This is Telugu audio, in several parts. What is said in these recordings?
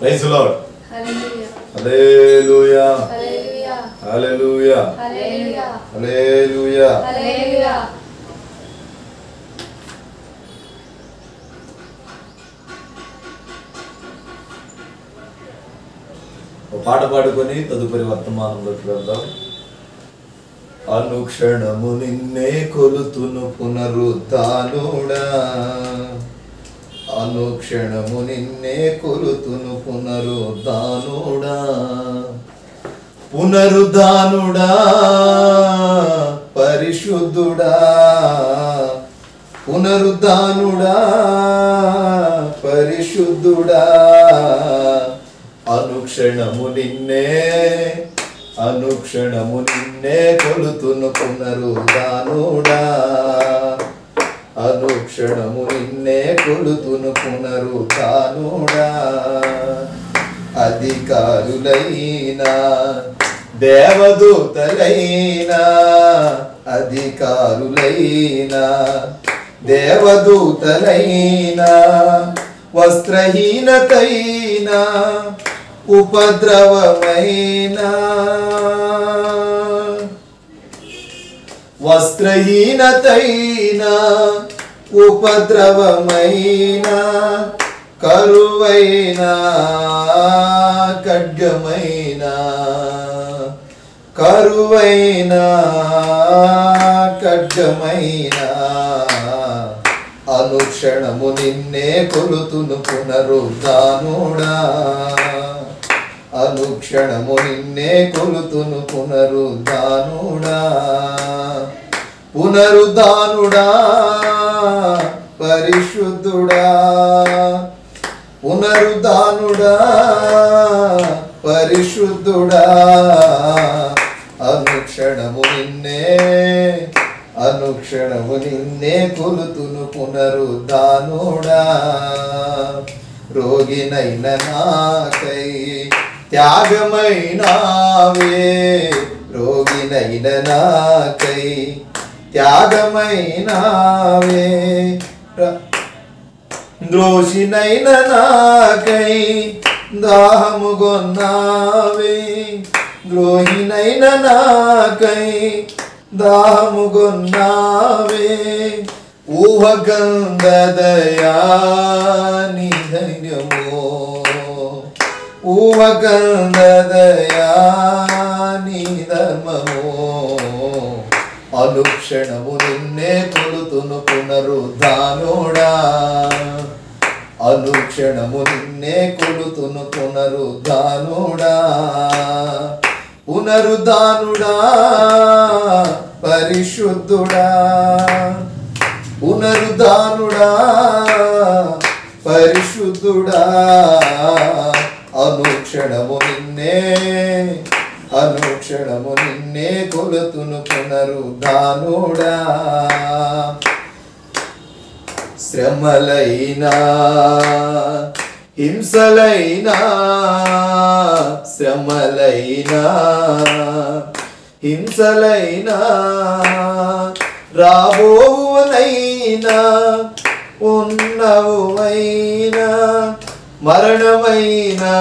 Praise the Lord. Hallelujah. Hallelujah. Hallelujah. Hallelujah. Hallelujah. Hallelujah. Hallelujah. ఒక పాట పాడుకొని తదుపరి వర్తమానంలోకి వెళ్దాం. అనుక్షణము నిన్నే కొలుతును పునరుద్ధానుడా, అనుక్షణము నిన్నే కొలుతును పునరుద్ధానుడా, పునరుద్ధానుడా పరిశుద్ధుడా, పునరుద్ధానుడా పరిశుద్ధుడా, అనుక్షణము నిన్నే అనుక్షణము నిన్నే కొలుతును పునరుద్ధానుడా, అనుక్షణము నిన్నే కొలుతును పునరుద్ధానుడా, అధికారులైనా దేవదూతలైనా, అధికారులైనా దేవదూతలైనా, వస్త్రహీనతైనా ఉపద్రవమైనా, వస్త్రహీనతైనా ఉపద్రవమైనా, కరువైనా ఖడ్గమైనా, కరువైనా ఖడ్గమైనా, అనుక్షణము నిన్నే కొలుతును పునరుద్ధానుడా, అనుక్షణము నిన్నే కొలుతును పునరుద్ధానుడా, పునరుద్ధానుడా పరిశుద్ధుడా, పునరుద్ధానుడా పరిశుద్ధుడా, అనుక్షణము నిన్నే అనుక్షణము నిన్నే కొలుతును పునరుద్ధానుడా, రోగినైన నాకై త్యాగమైనావే, రోగినైన నాకై త్యాగమైనావే, ద్రోషినైన నాకై దాహముగొన్నావే, ద్రోహినైన నాకై దాహముగొన్నావే, ఊహకందదయా నీ ధైర్యము, ఊహకందదయా నీ ధర్మము, అనుక్షణము నిన్నే కొలుతును పునరుద్ధానుడా, అనుక్షణము నిన్నే కొలుతును పునరుద్ధానుడా, పునరుద్ధానుడా పరిశుద్ధుడా, పునరుద్ధానుడా పరిశుద్ధుడా, అనుక్షణము నిన్నే అనుక్షణము నిన్నే కొలుతును పునరుద్ధానుడా, శ్రమలైనా హింసలైనా, శ్రమలైనా హింసలైనా, రాబోవునైనా ఉన్నవుమైనా, మరణమైనా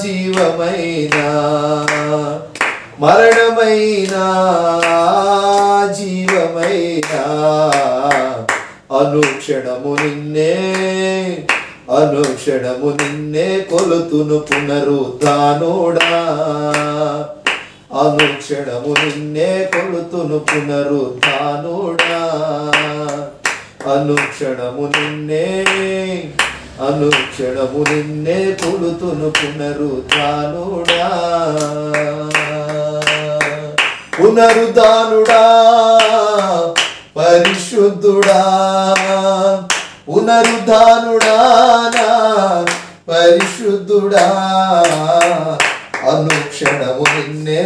జీవమైనా, మరణమైనా జీవమైనా, అనుక్షణము నిన్నే అనుక్షణము నిన్నే కొలుతును పునరుద్ధానుడా, అనుక్షణము నిన్నే కొలుతును పునరుద్ధానుడా, అనుక్షణము నిన్నే అనుక్షణము నిన్నే కొలుతును పునరుద్ధానుడా, పునరుద్ధానుడా పరిశుద్ధుడా, పునరుద్ధానుడా పరిశుద్ధుడా, అనుక్షణము నిన్నే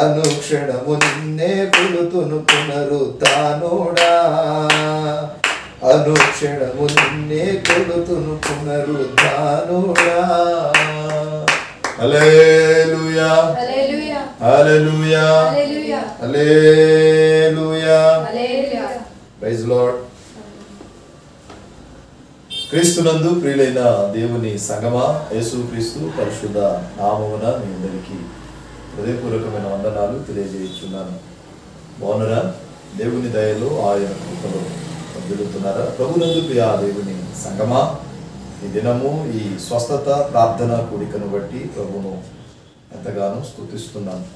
అనుక్షణము నిన్నే కొలుతును పునరుద్ధానుడా, అనుక్షణము నిన్నే కొలుతును పునరుద్ధానుడా. హల్లెలూయా Hallelujah. హల్లెలూయా Hallelujah. హల్లెలూయా. Hallelujah. Praise Lord. క్రీస్తునందు ప్రియులైన దేవుని సంగమా, యేసుక్రీస్తు పరిశుద్ధ నామమున మీ అందరికీ హృదయపూర్వకమైన వందనాలు తెలియజేస్తున్నాను. బాగున్నారా? దేవుని దయలో ఆయన కృపలో వర్ధిల్లుతున్నారా? ప్రభునందు ప్రియ దేవుని సంగమా, ఈ దినము ఈ స్వస్థత ప్రార్థన కూడికను బట్టి ప్రభును ఎంతగానో స్తుతిస్తున్నాను.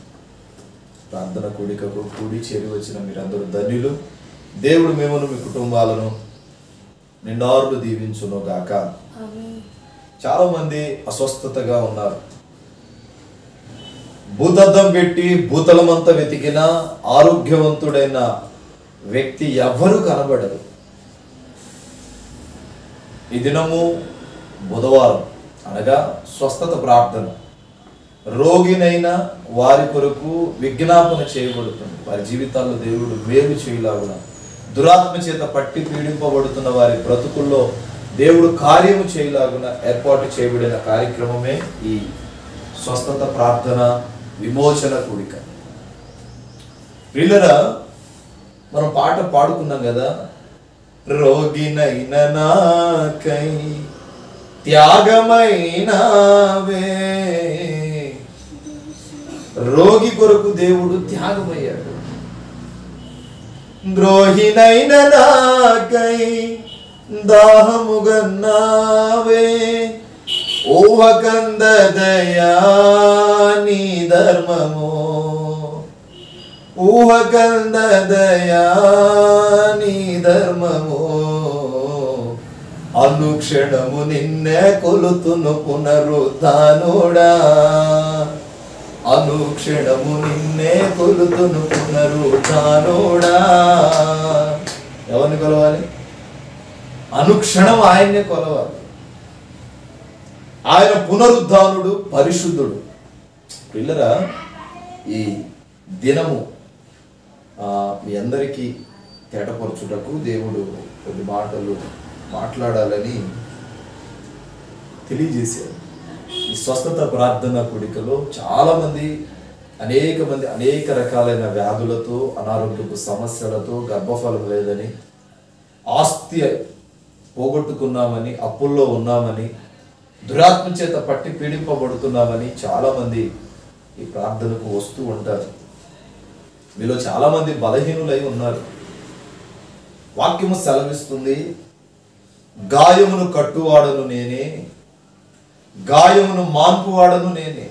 ప్రార్థన కూడికకు కూడి చేరి వచ్చిన మీరందరూ ధన్యులు. దేవుడు మిమ్మల్ని మీ కుటుంబాలను నిండారులు దీవించును గాక. చాలా మంది అస్వస్థతగా ఉన్నారు. భూతద్దం పెట్టి భూతలమంతా వెతికిన ఆరోగ్యవంతుడైన వ్యక్తి ఎవ్వరూ కనబడరు. ఈ దినము బుధవారం అనగా స్వస్థత ప్రార్థన. రోగినైన వారి కొరకు విజ్ఞాపన చేయబడుతుంది. వారి జీవితాల్లో దేవుడు మేలు చేయలాగున, దురాత్మ చేత పట్టి పీడింపబడుతున్న వారి బ్రతుకుల్లో దేవుడు కార్యము చేయలాగున ఏర్పాటు చేయబడిన కార్యక్రమమే ఈ స్వస్థత ప్రార్థన విమోచన కూడిక. పిల్లరా, మనం పాట పాడుకున్నాం కదా, రోగినైన నాకై త్యాగమైనవే. రోగి కొరకు దేవుడు త్యాగమయ్యాడు. ద్రోహినైన నాకై దాహముగన్నావే. ఊహకందదయా నీ ధర్మము, ఊహకందదయా నీ ధర్మము. అనుక్షణము నిన్నే కొలుతును పునరుద్ధానుడా, అనుక్షణము నిన్నే కొలుతును పునరుద్ధానుడా. ఎవరిని కొలవాలి? అనుక్షణం ఆయన్నే కొలవాలి. ఆయన పునరుద్ధానుడు, పరిశుద్ధుడు. పిల్లరా, ఈ దినము మీ అందరికీ తేటపరచుటకు దేవుడు కొన్ని మాటలు మాట్లాడాలని తెలియజేశారు. ఈ స్వస్థత ప్రార్థన కూడికలో అనేక మంది అనేక రకాలైన వ్యాధులతో, అనారోగ్యపు సమస్యలతో, గర్భఫలం లేదని, ఆస్తి పోగొట్టుకున్నామని, అప్పుల్లో ఉన్నామని, దురాత్మ చేత పట్టి పీడింపబడుతున్నామని చాలామంది ఈ ప్రార్థనకు వస్తూ ఉంటారు. మీలో చాలామంది బలహీనులై ఉన్నారు. వాక్యము సెలవిస్తుంది, గాయమును కట్టువాడను నేనే, గాయమును మాన్పువాడను నేనే.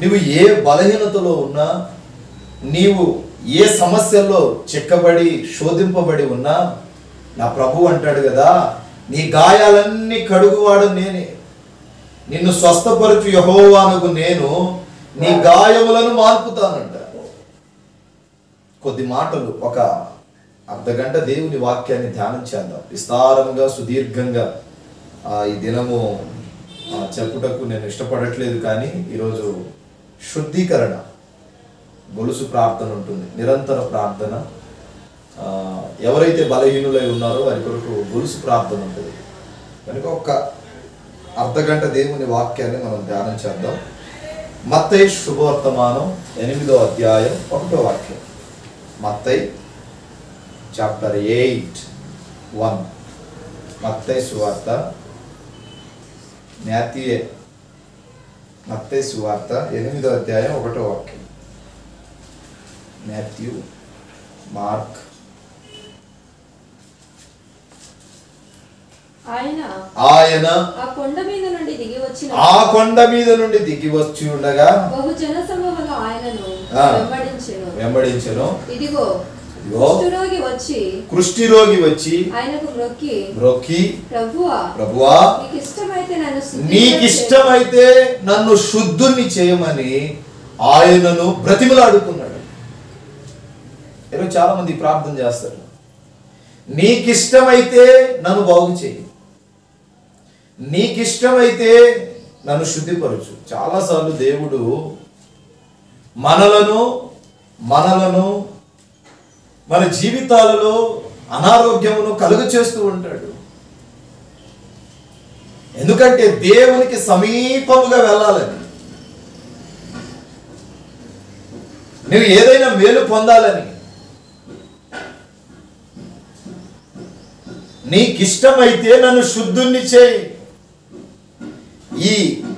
నీవు ఏ బలహీనతలో ఉన్నా, నీవు ఏ సమస్యల్లో చిక్కబడి శోధింపబడి ఉన్నా, నా ప్రభు అంటాడు కదా, నీ గాయాలన్నీ కడుగువాడు నేనే, నిన్ను స్వస్థపరచు యెహోవానగు నేను నీ గాయములను మార్పుతానంట. కొద్ది మాటలు, ఒక అర్ధగంట దేవుని వాక్యాన్ని ధ్యానం చేద్దాం. విస్తారంగా సుదీర్ఘంగా ఈ దినము చెప్పుటకు నేను ఇష్టపడట్లేదు, కానీ ఈరోజు శుద్ధీకరణ గొలుసు ప్రార్థన ఉంటుంది, నిరంతర ప్రార్థన. ఎవరైతే బలహీనులై ఉన్నారో వారి కొరకు గొలుసు ప్రార్థన ఉంటుంది. కనుక ఒక అర్ధగంట దేవుని వాక్యాన్ని మనం ధ్యానం చేద్దాం. మత్తయి శుభవర్తమానం 8వ అధ్యాయం 1వ వాక్యం. మత్తయి చాప్టర్ 8:1. మత్తయి సువార్త, మత్తయి సువార్త 8వ అధ్యాయం 1వ వాక్యం. Matthew, mark. ఆయన ఆ కొండ మీద నుండి దిగి వచ్చి ఉండగా బహుజన సమూహము ఆయనను వెంబడించెను. ఇదిగో కుష్ఠరోగి వచ్చి ఆయనకు మ్రొక్కి, ప్రభువా నీకిష్టమైతే నన్ను శుద్ధుణ్ణి చేయమని ఆయనను బ్రతిమలాడుకున్నాడు. ఈరోజు చాలా మంది ప్రార్థన చేస్తారు, నీకిష్టమైతే నన్ను బాగు చేయి, నీకిష్టమైతే నన్ను శుద్ధిపరచు. చాలాసార్లు దేవుడు మనలను మన జీవితాలలో అనారోగ్యమును కలుగ చేస్తూ ఉంటాడు. ఎందుకంటే దేవునికి సమీపముగా వెళ్ళాలని, నువ్వు ఏదైనా మేలు పొందాలని, నీకిష్టమైతే నన్ను శుద్ధుణ్ణి చేయి. ఈ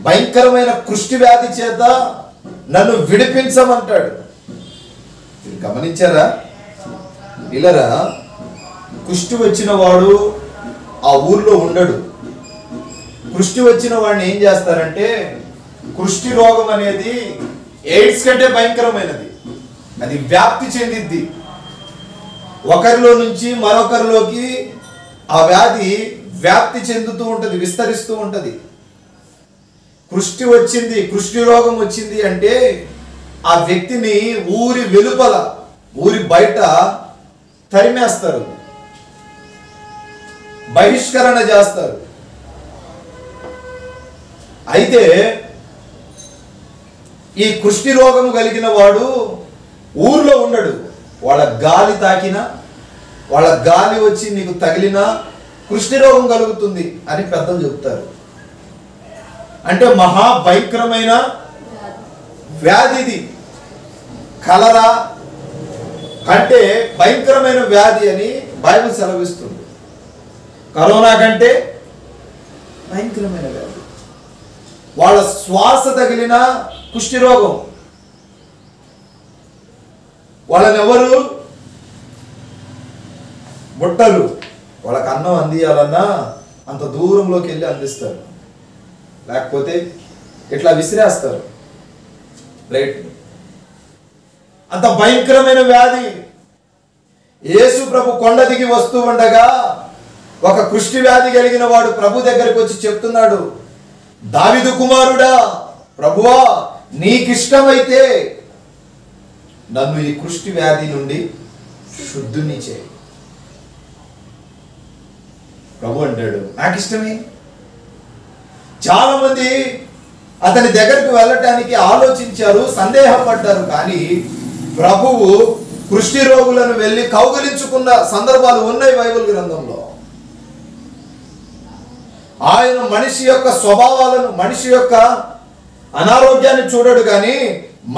భయంకరమైన కుష్టి వ్యాధి చేత నన్ను విడిపించమంటాడు. గమనించారా పిల్లరా? కుష్టి వచ్చిన వాడు ఆ ఊర్లో ఉండడు. కుష్టి వచ్చిన వాడిని ఏం చేస్తారంటే, కుష్టి రోగం అనేది ఎయిడ్స్ కంటే భయంకరమైనది. అది వ్యాప్తి చెందిద్ది. ఒకరిలో నుంచి మరొకరిలోకి ఆ వ్యాధి వ్యాప్తి చెందుతూ ఉంటుంది, విస్తరిస్తూ ఉంటుంది. కుష్టి వచ్చింది, కుష్టి రోగం వచ్చింది అంటే ఆ వ్యక్తిని ఊరి వెలుపల, ఊరి బయట తరిమేస్తారు, బహిష్కరణ చేస్తారు. అయితే ఈ కుష్టి రోగం కలిగిన వాడు ఊర్లో ఉండడు. వాళ్ళ గాలి తాకినా, వాళ్ళ గాలి వచ్చి నీకు తగిలినా కుష్టి రోగం కలుగుతుంది అని పెద్దలు చెప్తారు. అంటే మహా భయంకరమైన వ్యాధిది. కలరా కంటే భయంకరమైన వ్యాధి అని బైబిల్ సెలవిస్తుంది. కరోనా కంటే భయంకరమైన వ్యాధి. వాళ్ళ శ్వాస తగిలిన కుష్టి రోగం. వాళ్ళని ఎవరు బుట్టలు, వాళ్ళకి అన్నం అందియాలన్నా అంత దూరంలోకి వెళ్ళి అందిస్తారు, లేకపోతే ఇట్లా విసిరేస్తారు ప్లేట్. అంత భయంకరమైన వ్యాధి. యేసు ప్రభు కొండ దిగి వస్తూ ఉండగా ఒక కుష్టి వ్యాధి కలిగిన వాడు ప్రభు దగ్గరికి వచ్చి చెప్తున్నాడు, దావీదు కుమారుడా, ప్రభువా నీకిష్టమైతే నన్ను ఈ కుష్టి వ్యాధి నుండి శుద్ధుని చేయి. ప్రభు అంటాడు, నాకు ఇష్టమే. చాలా మంది అతని దగ్గరకు వెళ్ళటానికి ఆలోచించారు, సందేహపడ్డారు. కానీ ప్రభువు కుష్టి రోగులను వెళ్ళి కౌగిలించుకున్న సందర్భాలు ఉన్నాయి బైబిల్ గ్రంథంలో. ఆయన మనిషి యొక్క స్వభావాలను, మనిషి యొక్క అనారోగ్యాన్ని చూడడు, కానీ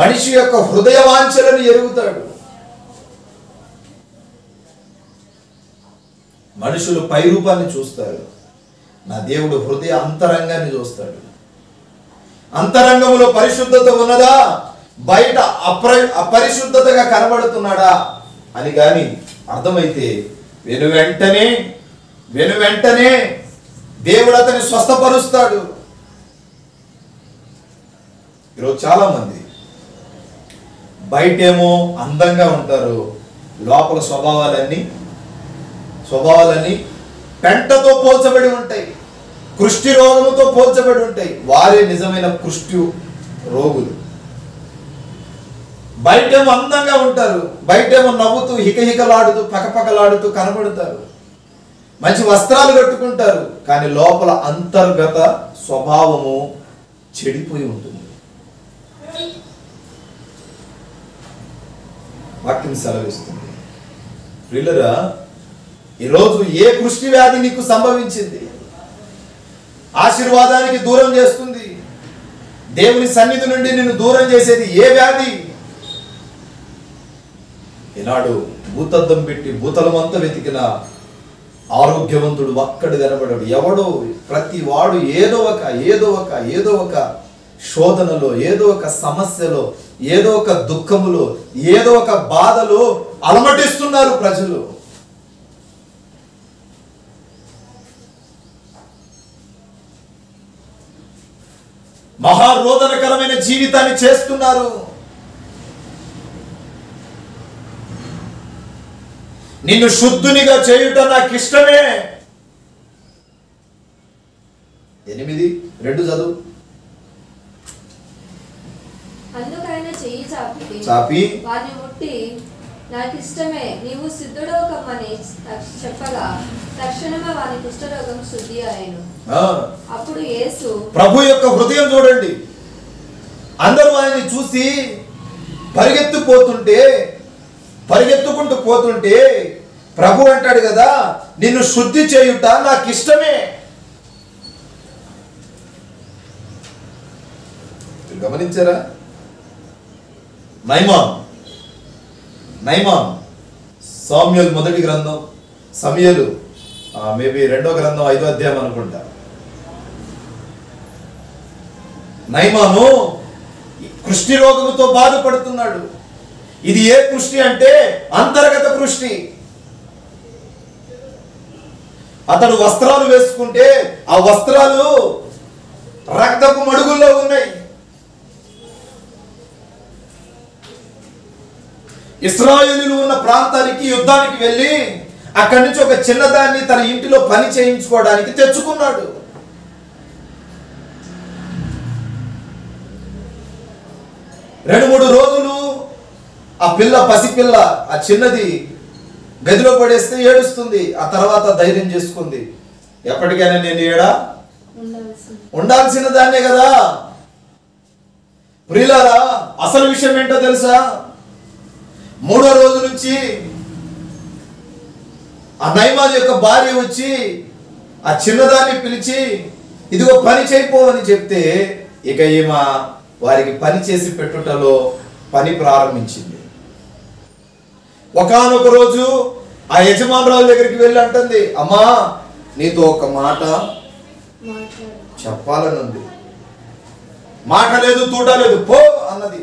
మనిషి యొక్క హృదయ వాంఛలను ఎరుగుతాడు. మనుషులు పై రూపాన్ని చూస్తారు, నా దేవుడు హృదయ అంతరంగాన్ని చూస్తాడు. అంతరంగంలో పరిశుద్ధత ఉన్నదా, బయట అపరిశుద్ధతగా కనబడుతున్నాడా అని కానీ అర్థమైతే వెను వెంటనే దేవుడు అతన్ని స్వస్థపరుస్తాడు. ఈరోజు చాలా మంది బయటేమో అందంగా ఉంటారు, లోపల స్వభావాలన్నీ పెంటతో పోల్చబడి ఉంటాయి, కుష్టి రోగముతో పోల్చబడి ఉంటాయి. వారే నిజమైన కుష్టి రోగులు. బయటేమో అందంగా ఉంటారు, బయటేమో నవ్వుతూ హికహికలాడుతూ పకపకలాడుతూ కనబడతారు, మంచి వస్త్రాలు కట్టుకుంటారు, కానీ లోపల అంతర్గత స్వభావము చెడిపోయి ఉంటుంది. వాక్యం సెలవిస్తుంది. ప్రియులారా, ఈరోజు ఏ కుష్టి వ్యాధి నీకు సంభవించింది? ఆశీర్వాదానికి దూరం చేస్తుంది, దేవుని సన్నిధి నుండి నిన్ను దూరం చేసేది ఏ వ్యాధి? ఈనాడు భూతద్దం పెట్టి భూతలమంతా వెతికిన ఆరోగ్యవంతుడు ఒక్కడు కనబడడు. ఎవడో ప్రతి వాడు ఏదో ఒక శోధనలో, ఏదో ఒక సమస్యలో, ఏదో ఒక దుఃఖములో, ఏదో ఒక బాధలో అలమటిస్తున్నారు ప్రజలు. మహారోదనకరమైన జీవితాన్ని చేస్తున్నారు. నిన్ను శుద్ధునిగా చేయుట నాకు ఇష్టమే. 8:2 చదువు. అందుకైన చెయ్యి చాపి వారిని ముట్టి, నాకు ఇష్టమే, నీవు సిద్ధుడవకమ్మని చెప్పగా తక్షణమే వాని కుష్ఠరోగం శుద్ధి అయ్యెను. అప్పుడు యేసు, ప్రభు యొక్క హృదయం చూడండి. అందరూ ఆయన్ని చూసి పరిగెత్తుకుంటూ పోతుంటే ప్రభు అంటాడు కదా, నిన్ను శుద్ధి చేయుట నాకు ఇష్టమే. గమనించారా? నైమాన్ సామ్యూయలు మొదటి గ్రంథం, సమూయేలు మేబీ 2వ గ్రంథం 5వ అధ్యాయం అనుకుంటా. నయమాను కుష్టి రోగముతో బాధపడుతున్నాడు. ఇది ఏ కుష్టి అంటే అంతర్గత కుష్టి. అతడు వస్త్రాలు వేసుకుంటే ఆ వస్త్రాలు రక్తపు మడుగుల్లో ఉన్నాయి. ఇశ్రాయేలీయులు ఉన్న ప్రాంతానికి యుద్ధానికి వెళ్ళి అక్కడి నుంచి ఒక చిన్నదాన్ని తన ఇంటిలో పని చేయించుకోవడానికి తెచ్చుకున్నాడు. రెండు మూడు రోజులు ఆ పసిపిల్ల ఆ చిన్నది గదిలో పడేస్తే ఏడుస్తుంది. ఆ తర్వాత ధైర్యం చేసుకుంది, ఎప్పటికైనా నేను ఏడా ఉండాల్సిన దాన్నే కదా. ప్రియులారా, అసలు విషయం ఏంటో తెలుసా? 3వ రోజు నుంచి ఆ నయమాను యొక్క భార్య వచ్చి ఆ చిన్నదాన్ని పిలిచి ఇదిగో పని చేయిపోవని చెప్తే ఇక ఈమె వారికి పని చేసి పెట్టుటలో పని ప్రారంభించింది. ఒకానొక రోజు ఆ యజమానురాలు దగ్గరికి వెళ్ళి అంటుంది, అమ్మా నీతో ఒక మాట చెప్పాలని ఉంది. మాట లేదు, తూట లేదు, పో అన్నది.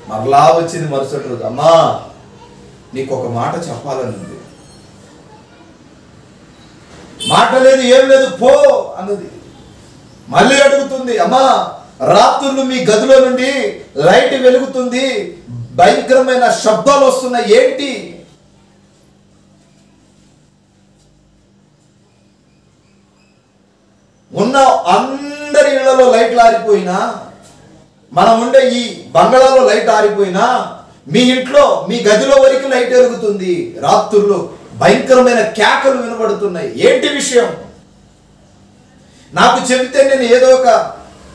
మరలా వచ్చింది మరుసటి రోజు, అమ్మా నీకు ఒక మాట చెప్పాలని ఉంది. మాట లేదు, ఏం లేదు, పో అన్నది. మళ్ళీ అడుగుతుంది, అమ్మా రాత్రులు మీ గదిలో నుండి లైట్ వెలుగుతుంది, భయంకరమైన శబ్దాలు వస్తున్నాయి, ఏంటి? ఉన్న అందరి ఇళ్లలో లైట్లు ఆరిపోయినా, మనం ఉండే ఈ బంగళాలో లైట్ ఆరిపోయినా, మీ ఇంట్లో మీ గదిలో వరకు లైట్ వెలుగుతుంది, రాత్రులు భయంకరమైన కేకలు వినబడుతున్నాయి, ఏంటి విషయం? నాకు చెబితే నేను ఏదో ఒక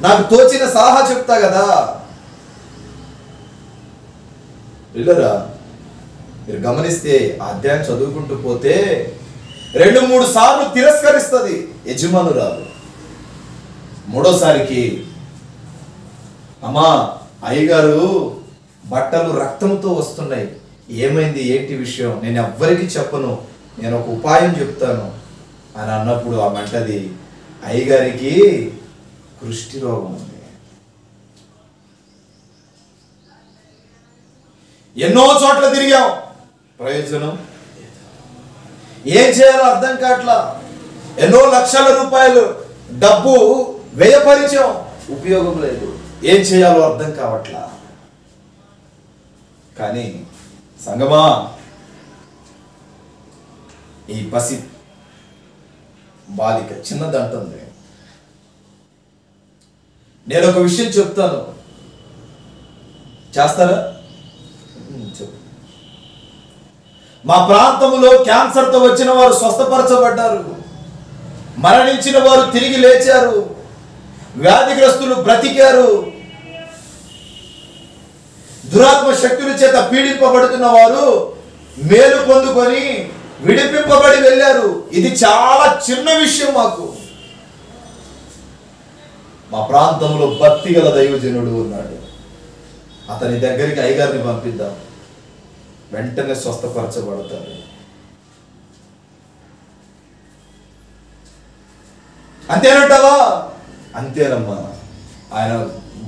నాకు తోచిన సలహా చెప్తా కదా. పిల్లరా, మీరు గమనిస్తే ఆ అధ్యాయం చదువుకుంటూ పోతే 2-3 సార్లు తిరస్కరిస్తుంది యజమానురాలు. 3వసారికి, అమ్మా అయ్యగారు బట్టలు రక్తంతో వస్తున్నాయి, ఏమైంది, ఏంటి విషయం? నేను ఎవ్వరికి చెప్పను, నేను ఒక ఉపాయం చెప్తాను అని అన్నప్పుడు ఆమె అంటది, అయ్యగారికి కుష్టి రోగం ఉంది. ఎన్నో చోట్ల తిరిగాం, ప్రయోజనం ఏం చేయాలో అర్థం కావట్లా. ఎన్నో లక్షల రూపాయలు డబ్బు వ్యయపరిచాం, ఉపయోగం లేదు, ఏం చేయాలో అర్థం కావట్లా. కానీ సంగమా, ఈ పసి బాలిక చిన్నదంటుంది, నేను ఒక విషయం చెప్తాను, చేస్తారా? చెప్పు. మా ప్రాంతంలో క్యాన్సర్తో వచ్చిన వారు స్వస్థపరచబడ్డారు, మరణించిన వారు తిరిగి లేచారు, వ్యాధిగ్రస్తులు బ్రతికారు, దురాత్మ శక్తుల చేత పీడింపబడుతున్న వారు మేలు పొందుకొని విడిపింపబడి వెళ్ళారు. ఇది చాలా చిన్న విషయం మాకు. మా ప్రాంతంలో భక్తి గల దైవజనుడు ఉన్నాడు, అతని దగ్గరికి అయ్యగారిని పంపిద్దాం, వెంటనే స్వస్థపరచబడతారు. అంతేనంటావా? అంతేనమ్మా. ఆయన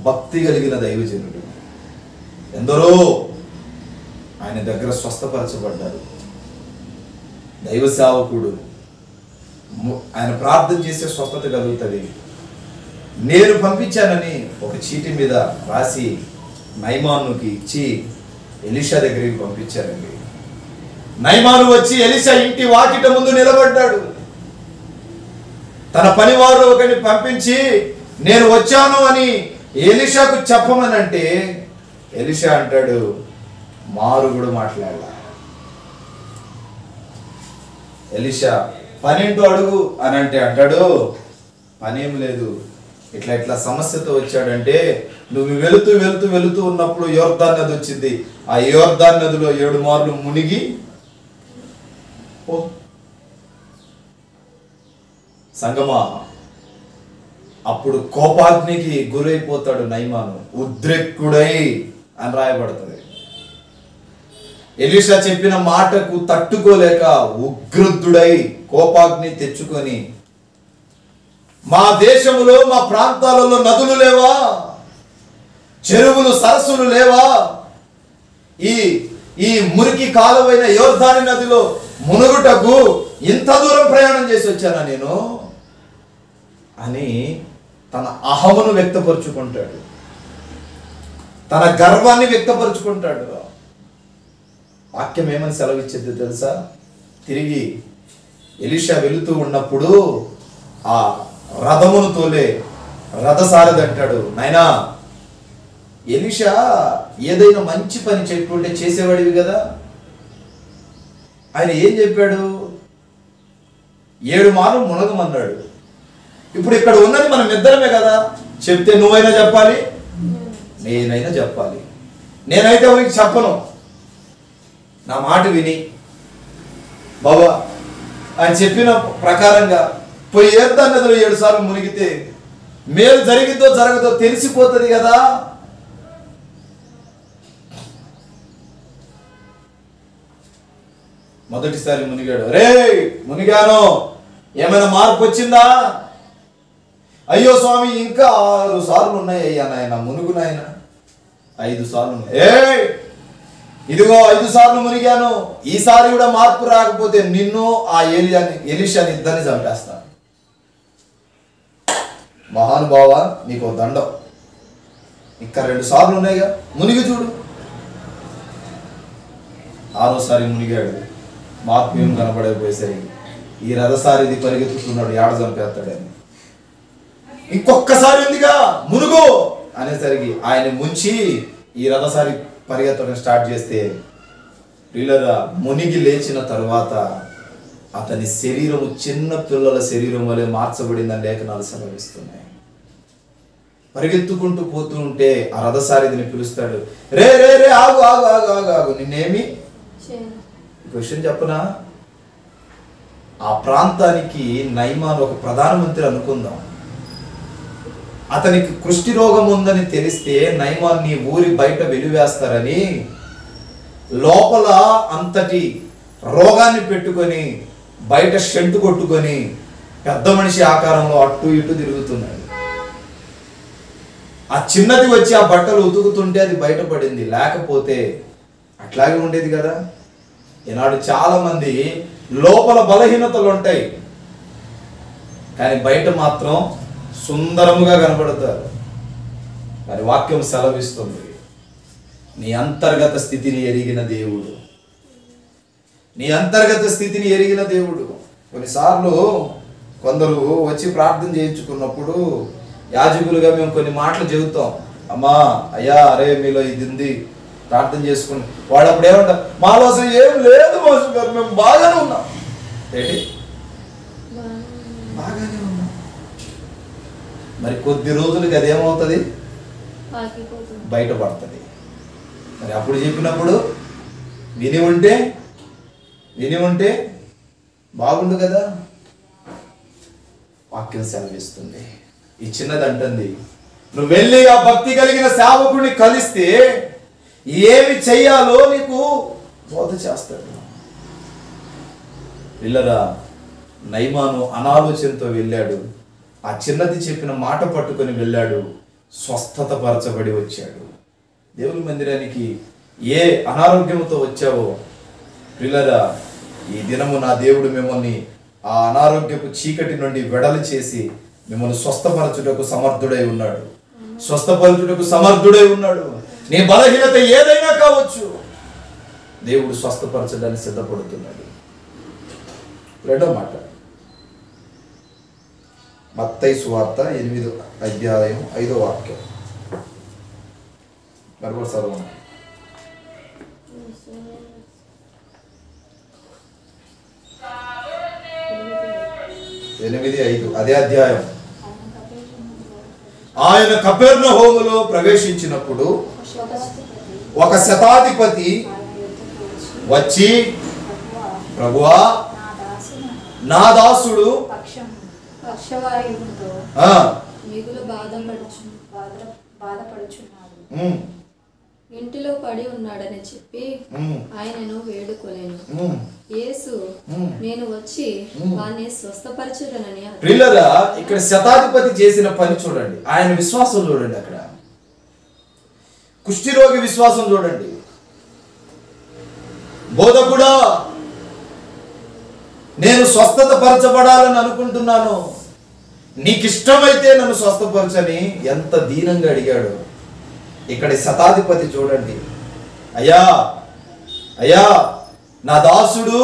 భక్తి కలిగిన దైవజనుడు, ఎందరో ఆయన దగ్గర స్వస్థపరచబడ్డారు. దైవ సేవకుడు, ఆయన ప్రార్థన చేసే స్వస్థత కలుగుతుంది. నేను పంపించానని ఒక చీటి మీద రాసి నయమానుకి ఇచ్చి ఎలీషా దగ్గరికి పంపించారండి. నయమాను వచ్చి ఎలీషా ఇంటి వాకిట ముందు నిలబడ్డాడు. తన పనివారు ఒకరిని పంపించి నేను వచ్చాను అని ఎలీషాకు చెప్పమని అంటే ఎలీషా అంటాడు, మారు కూడా మాట్లాడాల. ఎలీషా పనేంటో అడుగు అని అంటే అంటాడు, పనేం లేదు, ఇట్లా ఇట్లా సమస్యతో వచ్చాడంటే, నువ్వు వెళుతూ వెళుతూ వెళుతూ ఉన్నప్పుడు యోర్దాన్ నది వచ్చింది, ఆ యోర్దాన్ నదిలో 7 మార్లు మునిగి సంగమా. అప్పుడు కోపాగ్నికి గురైపోతాడు నయమాను, ఉద్రేకుడై అని రాయబడుతుంది. ఎలీషా చెప్పిన మాటకు తట్టుకోలేక ఉగ్రుద్ధుడై కోపాగ్ని తెచ్చుకొని, మా దేశములో మా ప్రాంతాలలో నదులు లేవా, చెరువులు సరస్సులు లేవా, ఈ మురికి కాలువైన యోర్దాను నదిలో మునుగుటకు ఇంత దూరం ప్రయాణం చేసి వచ్చానా నేను అని తన అహమును వ్యక్తపరుచుకుంటాడు, తన గర్వాన్ని వ్యక్తపరుచుకుంటాడు. వాక్యం ఏమని సెలవిచ్చేది తెలుసా? తిరిగి ఎలీషా వెళుతూ ఉన్నప్పుడు ఆ రథమును తోలే రథసారథి అంటాడు, నాయనా ఎలీషా ఏదైనా మంచి పని చెప్పుకుంటే చేసేవాడివి కదా. ఆయన ఏం చెప్పాడు? 7 మార్లు మునగమన్నాడు. ఇప్పుడు ఇక్కడ ఉన్నది మనం ఇద్దరమే కదా, చెప్తే నువ్వైనా చెప్పాలి, నేనైనా చెప్పాలి. నేనైతే ఎవరికి చెప్పను, నా మాట విని బాబా ఆయన చెప్పిన ప్రకారంగా పోయి యోర్దాను నదిలో 7 సార్లు మునిగితే మేలు జరిగిద్దో జరగదో తెలిసిపోతుంది కదా. మొదటిసారి మునిగాడు, రే మునిగాను, ఏమైనా మార్పు వచ్చిందా? అయ్యో స్వామి ఇంకా 6 సార్లు ఉన్నాయి అయ్యా నాయన, మునుగు నాయన 5 సార్లు ఉన్నాయి. ఇదిగో 5 సార్లు మునిగాను, ఈసారి కూడా మార్పు రాకపోతే నిన్ను ఆ ఎలీషాని ఇద్దరిని చంపేస్తాను. మహానుభావ నీకు దండం, ఇంకా 2 సార్లు ఉన్నాయిగా, మునిగి చూడు. 6వసారి మునిగాడు, మార్పు ఏం కనపడకపోయేసరికి ఈ రథసారిది పరిగెత్తుతున్నాడు, ఏడ చంపేస్తాడని. ఇంకొక్కసారి ఉందిగా మునుగు అనేసరికి ఆయన ముంచి ఈ రథసారి పరిగెత్తడం స్టార్ట్ చేస్తే పిల్లల మునిగి లేచిన తరువాత అతని శరీరము చిన్న పిల్లల శరీరం వలె మార్చబడిందని లేఖనాలు సెలవిస్తున్నాయి. పరిగెత్తుకుంటూ పోతూ ఉంటే ఆ రథసారిదిని పిలుస్తాడు, రే రే రే ఆగు ఆగు ఆగు ఆగు ఆగు, నిన్నేమి క్వశ్చన్ చెప్పనా? ఆ ప్రాంతానికి నయమాన్ ఒక ప్రధానమంత్రి అనుకుందాం. అతనికి కుష్టి రోగం ఉందని తెలిస్తే నయమాన్ని ఊరి బయట వెలివేస్తారని లోపల అంతటి రోగాన్ని పెట్టుకొని బయట షెంటు కొట్టుకొని పెద్ద మనిషి ఆకారంలో అటు ఇటు తిరుగుతున్నాడు. ఆ చిన్నది వచ్చి ఆ బట్టలు ఉతుకుతుంటే అది బయటపడింది, లేకపోతే అట్లాగే ఉండేది కదా. ఈనాడు చాలా మంది లోపల బలహీనతలు ఉంటాయి, కానీ బయట మాత్రం సుందరముగా కనబడతారు. మరి వాక్యం సెలవిస్తుంది, నీ అంతర్గత స్థితిని ఎరిగిన దేవుడు, నీ అంతర్గత స్థితిని ఎరిగిన దేవుడు. కొన్నిసార్లు కొందరు వచ్చి ప్రార్థన చేయించుకున్నప్పుడు యాజకులుగా మేము కొన్ని మాటలు చెబుతాం, అమ్మా అయ్యా అరే మీలో ఇది ఉంది ప్రార్థన చేసుకుని, వాడు అప్పుడు ఏమంటారు, మాలో అసలు ఏం లేదు మాస్టర్ గారు, మేము బాగానే ఉన్నాం. ఏంటి బాగానే ఉన్నాం? మరి కొద్ది రోజులకి అదేమవుతుంది, బయటపడుతుంది. మరి అప్పుడు చెప్పినప్పుడు విని ఉంటే బాగుండు కదా. వాక్యం సెలవిస్తుంది, ఈ చిన్నది అంటుంది, నువ్వు వెళ్ళి ఆ భక్తి కలిగిన సేవకుడిని కలిస్తే ఏమి చెయ్యాలో నీకు బోధ చేస్తాడు. పిల్లరా, నయమాను అనాలోచనతో వెళ్ళాడు, ఆ చిన్నది చెప్పిన మాట పట్టుకొని వెళ్ళాడు, స్వస్థత పరచబడి వచ్చాడు. దేవుని మందిరానికి ఏ అనారోగ్యంతో వచ్చావో పిల్లరా, ఈ దినము నా దేవుడు మిమ్మల్ని ఆ అనారోగ్యపు చీకటి నుండి వెడలి చేసి మిమ్మల్ని స్వస్థపరచుటకు సమర్థుడై ఉన్నాడు, స్వస్థపరచుటకు సమర్థుడై ఉన్నాడు. నీ బలహీనత ఏదైనా కావచ్చు, దేవుడు స్వస్థపరచడానికి సిద్ధపడుతున్నాడు. రెండో మాట, మత్తయి సువార్త 8వ అధ్యాయం 5వ వాక్యం. మరొకటి చదవండి. 8:5 అదే అధ్యాయం. ఆయన కపెర్నహూములో ప్రవేశించినప్పుడు ఒక శతాధిపతి వచ్చి, ప్రభువా నా దాసుడు ఇంటిలో పడి ఉన్నాడని చెప్పి ఆయనను వేడుకొనెను. యేసు నేను వచ్చి వాణ్ణి స్వస్థపరచుదనని. ప్రియులారా, ఇక్కడ శతాధిపతి చేసిన పని చూడండి, ఆయన విశ్వాసం చూడండి. అక్కడ కుష్ఠిరోగి విశ్వాసం చూడండి. బోధకుడా, నేను స్వస్థత పరచబడాలని అనుకుంటున్నాను, నీకిష్టమైతే నన్ను స్వస్థపరచని ఎంత దీనంగా అడిగాడు. ఇక్కడ శతాధిపతి చూడండి, అయ్యా అయ్యా నా దాసుడు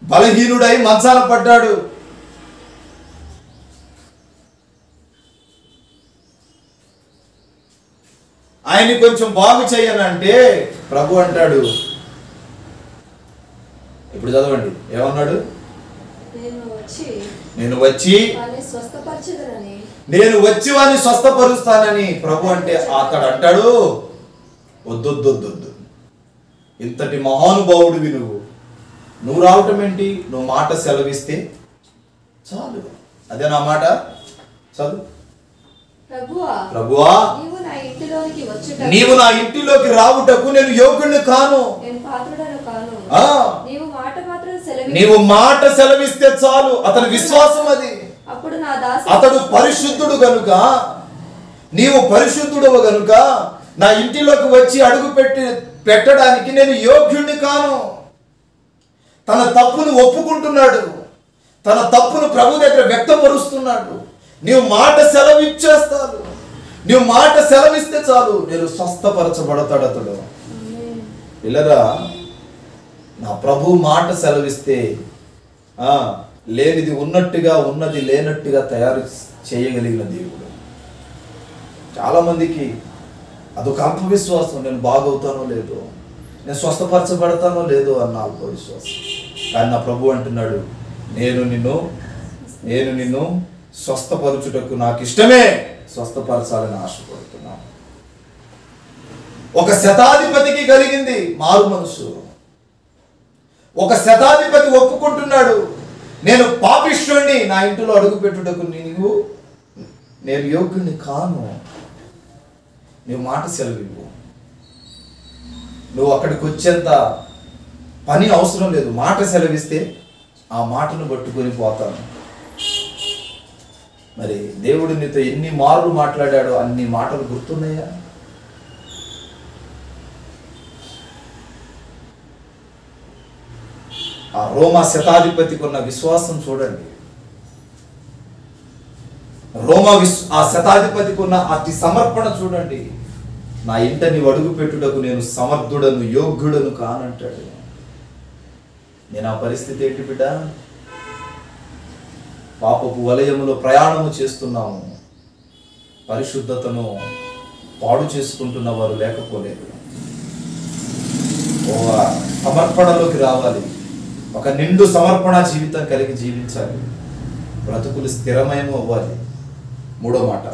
బలహీనుడై మంచాన పడ్డాడు, ఆయన్ని కొంచెం బాగు చేయనంటే ప్రభు అంటాడు, ఇప్పుడు చదవండి ఏమన్నాడు, నేను వచ్చి వాడిని స్వస్థపరుస్తానని ప్రభు అంటే అతడు అంటాడు, వద్దొద్దొద్దొద్దు, ఇంతటి మహానుభావుడివి నువ్వు రావటం ఏంటి, నువ్వు మాట సెలవిస్తే చాలు. అదే నా మాట, చదువు. ప్రభువా, నీవు నా ఇంటిలోకి రావుటకు నేను యోగ్యుడిని కాను, నీవు మాట సెలవిస్తే చాలు. అతని విశ్వాసం అది. అతడు పరిశుద్ధుడు గనుక, నీవు పరిశుద్ధుడవు గనుక నా ఇంటిలోకి వచ్చి అడుగు పెట్టడానికి నేను యోగ్యుడిని కాను. తన తప్పును ఒప్పుకుంటున్నాడు, తన తప్పును ప్రభు దగ్గర వ్యక్తపరుస్తున్నాడు. నీవు మాట సెలవిచ్చేస్తాడు, నీవు మాట సెలవిస్తే చాలు, నేను స్వస్థపరచబడతాడు అతడు. పిల్లరా, నా ప్రభు మాట సెలవిస్తే లేనిది ఉన్నట్టుగా, ఉన్నది లేనట్టుగా తయారు చేయగలిగిన దేవుడు. చాలామందికి అదొక అల్పవిశ్వాసం, నేను బాగవుతానో లేదో, నేను స్వస్థపరచబడతానో లేదో అన్న అల్పవిశ్వాసం. కానీ నా ప్రభు అంటున్నాడు, నేను నిన్ను స్వస్థపరచుటకు నాకు ఇష్టమే, స్వస్థపరచాలని ఆశపడుతున్నాను. ఒక శతాధిపతికి కలిగింది మారు మనసు. ఒక శతాధిపతి ఒప్పుకుంటున్నాడు, నేను పాపిష్ఠుణ్ణి, నా ఇంటిలో అడుగు పెట్టుటకు నేను యోగ్యుని కాను, నువ్వు మాట సెలవివ్వు. నువ్వు అక్కడికి వచ్చేంత పని అవసరం లేదు, మాట సెలవిస్తే ఆ మాటను పట్టుకొని పోతాను. మరి దేవుడు నీతో ఎన్ని మార్లు మాట్లాడాడో అన్ని మాటలు గుర్తున్నాయా? ఆ రోమా శతాధిపతికి ఉన్న విశ్వాసం చూడండి. ఆ శతాధిపతికి ఉన్న అతి సమర్పణ చూడండి. నా ఇంట నీవు అడుగు పెట్టుటకు నేను సమర్థుడను, యోగ్యుడను కానంటాడు. నేను ఆ పరిస్థితి ఏంటి బిడ్డ? పాపపు వలయములో ప్రయాణము చేస్తున్నాము, పరిశుద్ధతను పాడు చేసుకుంటున్న వారు లేకపోలేదు. సమర్పణలోకి రావాలి, ఒక నిండు సమర్పణ జీవితం కలిగి జీవించాలి, బ్రతుకులు స్థిరమయము అవ్వాలి. మూడో మాట,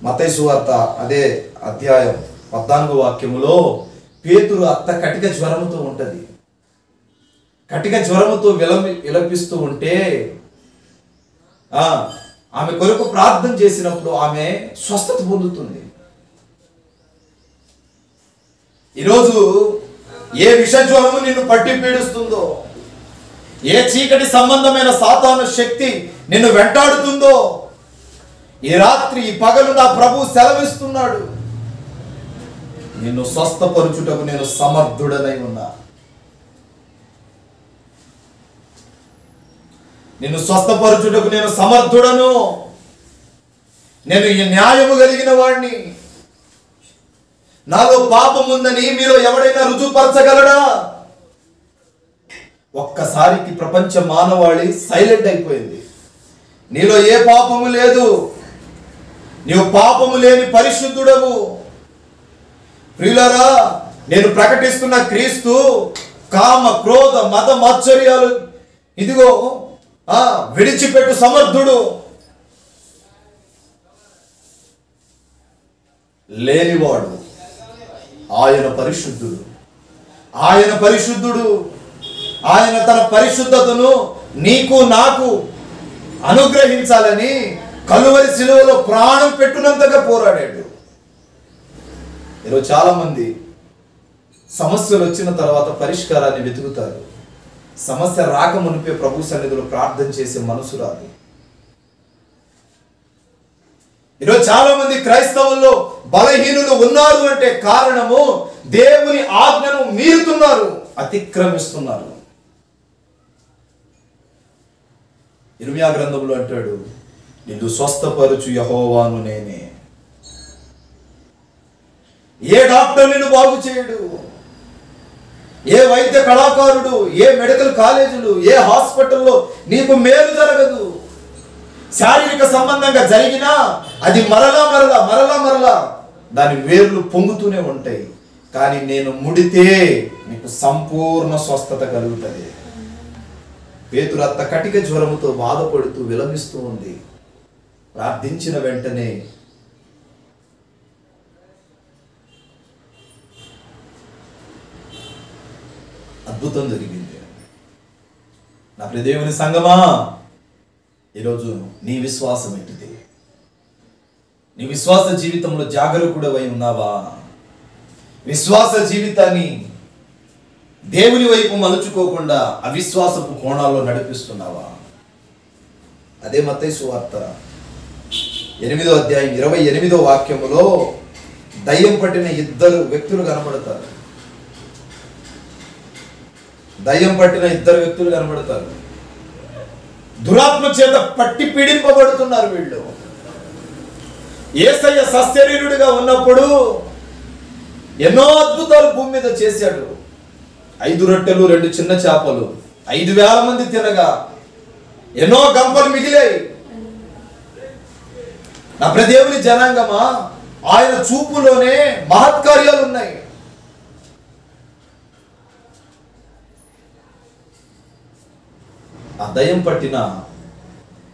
మత్తయి సువార్త అదే అధ్యాయం 14వ వాక్యములో పేతురు అత్త కటిక జ్వరముతో ఉంటది. కటిక జ్వరముతో విలపిస్తూ ఉంటే ఆమె కొరకు ప్రార్థన చేసినప్పుడు ఆమె స్వస్థత పొందుతుంది. ఈరోజు ఏ విష జ్వరము నిన్ను పట్టి పీడిస్తుందో, ఏ చీకటి సంబంధమైన సాతాను శక్తి నిన్ను వెంటాడుతుందో, ఈ రాత్రి ఈ పగలు నా ప్రభు సెలవిస్తున్నాడు, నిన్ను స్వస్థపరచుటకు నేను సమర్థుడనై ఉన్నా, నిన్ను స్వస్థపరచుటకు నేను సమర్థుడను, నేను ఈ న్యాయము కలిగిన వాడిని, నాలో పాపం ఉందని మీలో ఎవడైనా రుజువుపరచగలడా? ఒక్కసారికి ప్రపంచ మానవాళి సైలెంట్ అయిపోయింది. నీలో ఏ పాపము లేదు, నీవు పాపము లేని పరిశుద్ధుడవు. ప్రియులారా, నేను ప్రకటిస్తున్న క్రీస్తు కామ, క్రోధ, మత మాత్సర్యాలు ఇదిగో విడిచిపెట్టు సమర్థుడు. లేనివాడు ఆయన పరిశుద్ధుడు, ఆయన పరిశుద్ధుడు. ఆయన తన పరిశుద్ధతను నీకు నాకు అనుగ్రహించాలని కలువరి శిలువలో ప్రాణం పెట్టునంతగా పోరాడాడు. ఈరోజు చాలా మంది సమస్యలు వచ్చిన తర్వాత పరిష్కారాన్ని వెతుకుతారు. సమస్య రాకమునిపే ప్రభు సన్నిధిలో ప్రార్థన చేసే మనసు రాదు. ఈరోజు చాలా మంది క్రైస్తవుల్లో బలహీనులు ఉన్నారు అంటే కారణము దేవుని ఆజ్ఞను మీరుతున్నారు, అతిక్రమిస్తున్నారు. ఇర్మియా గ్రంథంలో అంటాడు, నిన్ను స్వస్థపరచు యెహోవాను నేనే. ఏ డాక్టర్ నిన్ను బాగు చేయడు, ఏ వైద్య కళాకారుడు, ఏ మెడికల్ కాలేజీలు, ఏ హాస్పిటల్లో నీకు మేలు జరగదు. శారీరక సంబంధంగా జరిగినా అది మరలా దాని వేర్లు పొంగుతూనే ఉంటాయి. కానీ నేను ముడితే నీకు సంపూర్ణ స్వస్థత కలుగుతుంది. పేతురు అత్త కటిక జ్వరముతో బాధపడుతూ విలపిస్తూ ఉంది. ప్రార్థించిన వెంటనే అద్భుతం జరిగింది. నా ప్రియ దేవుని సంగమా, ఈరోజు నీ విశ్వాసం ఏంటిది? నీ విశ్వాస జీవితంలో జాగరూకుడవై ఉన్నావా? విశ్వాస జీవితాన్ని దేవుని వైపు మలుచుకోకుండా అవిశ్వాసపు కోణాల్లో నడిపిస్తున్నావా? అదే మత్తయి సువార్త 8వ అధ్యాయం 28వ వాక్యములో దయ్యం పట్టిన ఇద్దరు వ్యక్తులు కనబడతారు. దయ్యం పట్టిన ఇద్దరు వ్యక్తులు కనబడతారు. దురాత్మ చేత పట్టి పీడింపబడుతున్నారు వీళ్ళు. యేసయ్య సశరీరుడిగా ఉన్నప్పుడు ఎన్నో అద్భుతాలు భూమి మీద చేశాడు. 5 రొట్టెలు 2 చిన్న చేపలు 5,000 మంది తినగా ఎన్నో గంపలు మిగిలాయి. నా ప్రదేవుని జనాంగమా, ఆయన చూపులోనే మహత్కార్యాలు ఉన్నాయి. ఆ దయ్యం పట్టిన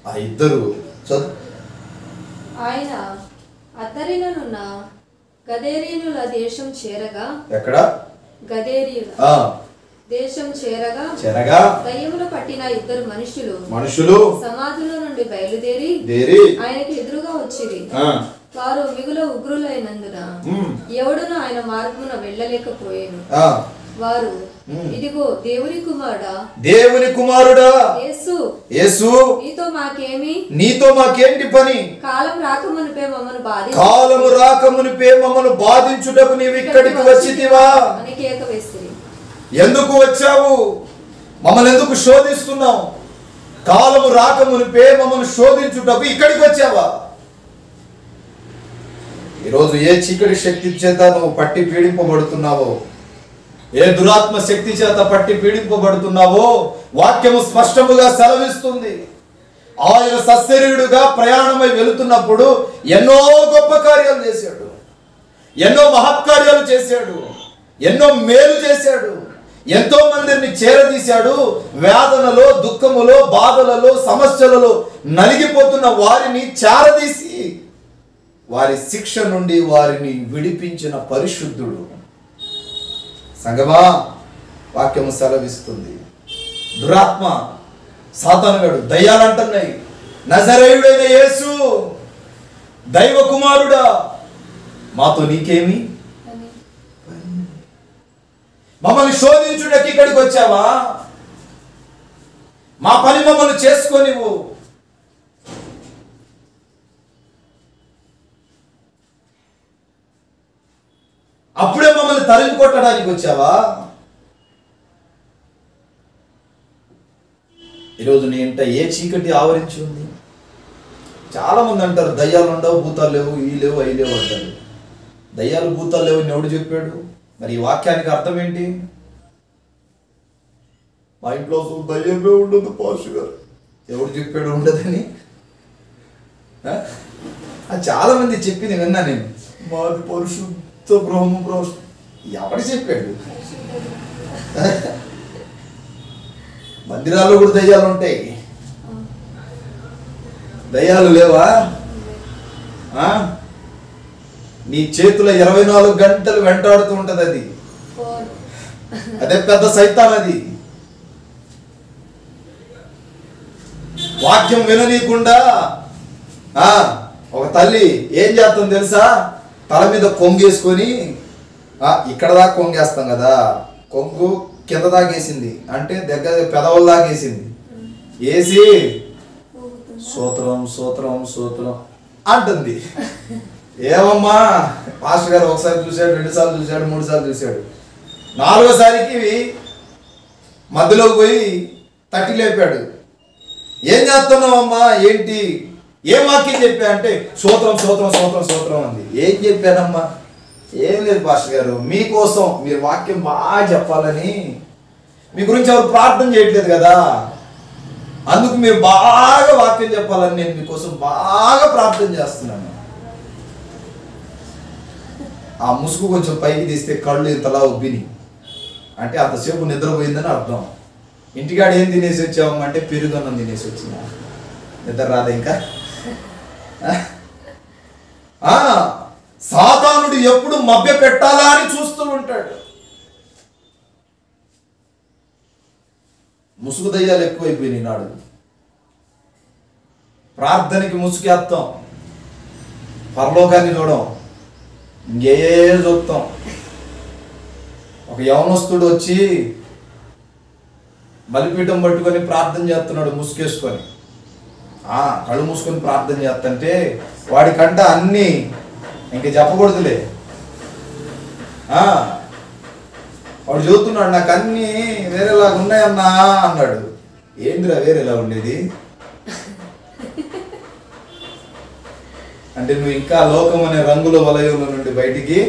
ఆ ఇద్దరు ఆయన అతరిననున్న గదేరీనుల దేశం చేరగా, ఎక్కడ గదేరీయుల దేశం చేరగా దయ్యములు పట్టిన ఇద్దరు మనుషులు సమాధుల నుండి బయలుదేరి ఆయనకి ఎదురుగా వచ్చిరి. వారు మిగుల ఉగ్రులైనందున ఎవడును ఆయన మార్గమున వెళ్ళలేకపోయాను. వారు, ఇదిగో దేవుని కుమారుడా యేసు, నీతో మాకేంటి పని? కాలము రాకమునిపే మమ్మను బాధించుటకు నీవు ఇక్కడికి వచ్చితివా అని కేక వేసిరి. ఎందుకు వచ్చావు? మమ్మల్ని ఎందుకు శోధిస్తున్నావు? కాలము రాకమునిపే మమ్మల్ని శోధించుటకు ఇక్కడికి వచ్చావా? ఈరోజు ఏ చీకటి శక్తి చేత నువ్వు పట్టి పీడింపబడుతున్నావో, ఏ దురాత్మ శక్తి చేత పట్టి పీడింపబడుతున్నావో వాక్యము స్పష్టముగా సెలవిస్తుంది. ఆయన సశరీరుడుగా ప్రయాణమై వెళుతున్నప్పుడు ఎన్నో గొప్ప కార్యాలు చేశాడు, ఎన్నో మహత్కార్యాలు చేశాడు, ఎన్నో మేలు చేశాడు, ఎంతో మందిని చేరదీశాడు. వేదనలో, దుఃఖములో, బాధలలో, సమస్యలలో నలిగిపోతున్న వారిని చేరదీసి వారి శిక్ష నుండి వారిని విడిపించిన పరిశుద్ధుడు. సంగమా, వాక్యము సెలవిస్తుంది. దురాత్మ సాతానుగాడు దయ్యాలంటున్నాయి, నజరేయుడైన యేసు దైవ కుమారుడా, మాతో నీకేమి? మమ్మల్ని శోధించుటకి ఇక్కడికి వచ్చావా? మా పని మమ్మల్ని చేసుకోనివ్వు. అప్పుడే మమ్మల్ని తరిమి కొట్టడానికి వచ్చావా? ఈరోజు నీ ఇంట ఏ చీకటి ఆవరించి ఉంది? చాలా మంది అంటారు దయ్యాలు ఉండవు, భూతాలు లేవు, ఈ లేవు, అవి లేవు అంటారు. దయ్యాలు భూతాలు లేవు అని ఎవడు చెప్పాడు? మరి ఈ వాక్యానికి అర్థం ఏంటి? మా ఇంట్లో దయ్యమే ఉండదు పాస్టర్ గారు, ఎవడు చెప్పాడు ఉండదని? చాలా మంది చెప్పింది విన్నా నేను. మాది పరిశుద్ధ బ్రహ్మ, ఎవడు చెప్పాడు? మందిరాల్లో కూడా దయ్యాలు ఉంటాయి. దయ్యాలు లేవా? నీ చేతుల 24 గంటలు వెంటాడుతూ ఉంటది అది. అదే పెద్ద సైతాన్. అది వాక్యం విననీయకుండా ఒక తల్లి ఏం చేస్తుంది తెలుసా? తల మీద కొంగేసుకొని ఇక్కడ దాకా కొంగేస్తాం కదా, కొంగు కింద దాకా వేసింది అంటే దగ్గర పెదవుల దాకా వేసింది. వేసి సూత్రం సూత్రం సూత్రం అంటుంది. ఏమమ్మా పాస్టర్ గారు ఒకసారి చూశాడు, 2 సార్లు చూశాడు, 3 సార్లు చూశాడు. 4వసారికి మధ్యలోకి పోయి తట్టి లేపాడు. ఏం చేస్తున్నావమ్మా, ఏంటి, ఏం వాక్యం చెప్పా అంటే సూత్రం సూత్రం సూత్రం సూత్రం అంది. ఏం చెప్పానమ్మా, ఏం లేదు పాస్టర్ గారు, మీకోసం మీరు వాక్యం బాగా చెప్పాలని, మీ గురించి ఎవరు ప్రార్థన చేయట్లేదు కదా, అందుకు మీరు బాగా వాక్యం చెప్పాలని నేను మీకోసం బాగా ప్రార్థన చేస్తున్నాను. ఆ ముసుగు కొంచెం పైకి తీస్తే కళ్ళు ఇంతలా ఉబ్బిని అంటే అంతసేపు నిద్రపోయిందని అర్థం. ఇంటికాడ ఏం తినేసి వచ్చావమ్మంటే పెరుగన్నం తినేసి వచ్చినా. నిద్ర రాదా ఇంకా? సాతానుడు ఎప్పుడు మభ్య పెట్టాలా అని చూస్తూ ఉంటాడు. ముసుగు దయ్యాలు ఎక్కువైపోయినాయి నాడు. ప్రార్థనకి ముసుగేస్తాం, పరలోకాన్ని చూడం, ఇంకే చూస్తాం. ఒక యవనస్తుడు వచ్చి బలిపీఠం పట్టుకొని ప్రార్థన చేస్తున్నాడు ముసుగేసుకొని. కళ్ళు మూసుకొని ప్రార్థన చేస్తుంటే వాడికంట అన్నీ ఇంక చెప్పకూడదులే. వాడు చూస్తున్నాడు, నాకు అన్నీ వేరేలాగా ఉన్నాయన్నా అన్నాడు. ఏందిరా వేరేలా ఉండేది అంటే నువ్వు ఇంకా లోకం అనే రంగుల వలయంలో నుండి బయటికి